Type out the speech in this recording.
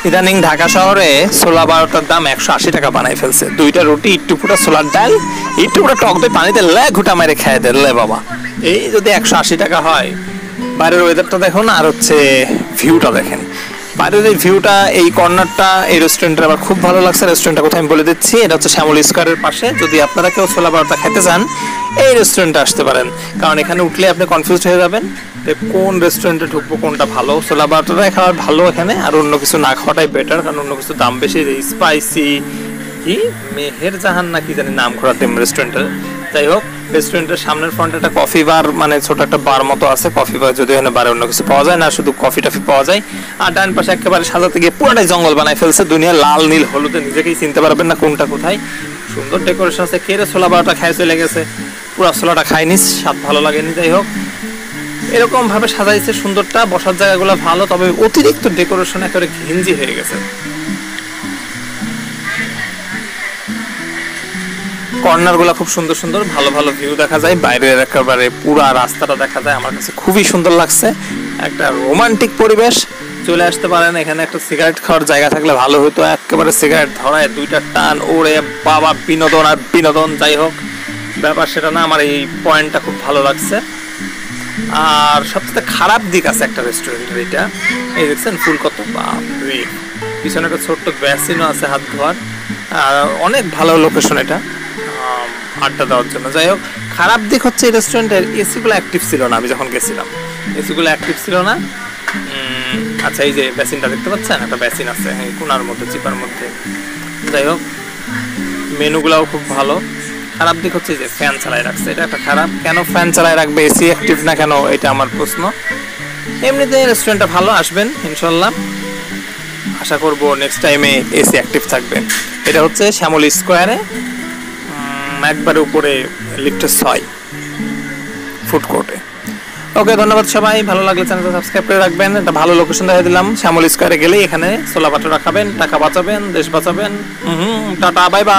ইদানিং ঢাকা শহরে ছোলা বারোটার দাম 180 টাকা বানাই ফেলছে। 2টা রুটি, একটু পুরো ছোলার ডাল, একটু পুরো টক দই পানিতে লে ঘুটা মেরে খেয়ে দেন লে বাবা। এই যদি 180 টাকা হয়, বাইরের ওয়েদারটা দেখুন আর হচ্ছে ভিউটা দেখেন। বাইরের এই ভিউটা, এই কর্নারটা এই রেস্টুরেন্টের আমার খুব ভালো লাগছে। রেস্টুরেন্টটা কোথায় আমি বলে দিচ্ছি, এটা হচ্ছে শ্যামলী স্কোয়ারের পাশে। যদি আপনারা কেউ ছোলা বারোটা খেতে চান এই রেস্টুরেন্টে আসতে পারেন, কারণ এখানে উঠলে আপনি কনফিউজড হয়ে যাবেন যে কোন রেস্টুরেন্টে ঢুকবো, কোনটা ভালো। ছোলা বারোটাটাই খাওয়ার ভালো এখানে, আর অন্য কিছু না খাওয়াটাই বেটার, কারণ অন্য কিছু দাম বেশি। স্পাইসি কি মেহের জাহান না কি জানি নাম করা টিম রেস্টুরেন্টের। যাই হোক, রেস্টুরেন্টের সামনের ফ্রন্টে একটা কফি বার, মানে ছোট একটা বার মতো আছে। কফি বার যদি এখানে বারে অন্য কিছু পাওয়া যায় না, শুধু কফি টফি পাওয়া যায়। আর ডান পাশে একেবারে সাজাতে গিয়ে পুরোটাই জঙ্গল বানায় ফেলছে দুনিয়া, লাল নীল হলুদে, নিজেকেই চিনতে পারবেন না কোনটা কোথায়। সুন্দর ডেকোরেশন আছে। কেড়ে ছোলা বারোটা খাই চলে গেছে, পুরো ছোলাটা খাইনি, স্বাদ ভালো লাগেনি। যাই হোক, এরকম ভাবে সাজাইছে সুন্দরটা, বসার জায়গাগুলো ভালো, তবে অতিরিক্ত ডেকোরেশন একেবারে ঘিঞ্জি হয়ে গেছে। কর্নার গুলা খুব সুন্দর সুন্দর, ভালো ভালো ভিউ দেখা যায়, বাইরের একেবারে পুরা রাস্তাটা দেখা যায়। আমার কাছে খুবই সুন্দর লাগছে, একটা রোমান্টিক পরিবেশ। চলে আসতে পারেন এখানে। একটা সিগারেট খাওয়ার জায়গা থাকলে ভালো হতো, একেবারে সিগারেট ধরায় 2টা টান, ওরে বাবা, বিনোদন আর বিনোদন। যাই হোক, ব্যাপার সেটা না, আমার এই পয়েন্টটা খুব ভালো লাগছে। আর সবচেয়ে খারাপ দিক আছে একটা রেস্টুরেন্টের, এটা এই দেখছেন ফুল কত, বাপরে, পিছনে একটা ছোট্ট বেসিনও আছে হাত ধোয়ার। আর অনেক ভালো লোকেশন এটা আড্ডা দেওয়ার জন্য। যাই হোক, খারাপ দিক হচ্ছে এই রেস্টুরেন্টের এসিগুলো অ্যাক্টিভ ছিল না। আমি যখন গেছিলাম এসিগুলো অ্যাক্টিভ ছিল না। আচ্ছা, এই যে বেসিনটা দেখতে পাচ্ছেন, একটা বেসিন আছে এই কোনার মধ্যে, চিপার মধ্যে। যাই হোক, মেনুগুলাও খুব ভালো। খারাপ দিক হচ্ছে যে ফ্যান চালায় রাখছে, এটা একটা খারাপ। কেন ফ্যান চালায় রাখবে, এসি অ্যাক্টিভ না কেন, এটা আমার প্রশ্ন। এমনিতে রেস্টুরেন্টটা ভালো, আসবেন ইনশাল্লাহ। আশা করবো নেক্সট টাইমে এসি অ্যাক্টিভ থাকবে। এটা হচ্ছে শ্যামলী স্কোয়ারে, একবারে উপরে লিফটের 6 ফুড কোর্টে। ওকে, ধন্যবাদ সবাই। ভালো লাগলে চ্যানেলটা সাবস্ক্রাইব করে রাখবেন। একটা ভালো লোকেশন দেখা দিলাম, শ্যামলী স্কোয়ারে গেলে এখানে ছোলা বাটোরা খাবেন, টাকা বাঁচাবেন, দেশ বাঁচাবেন। Tata, bye bye.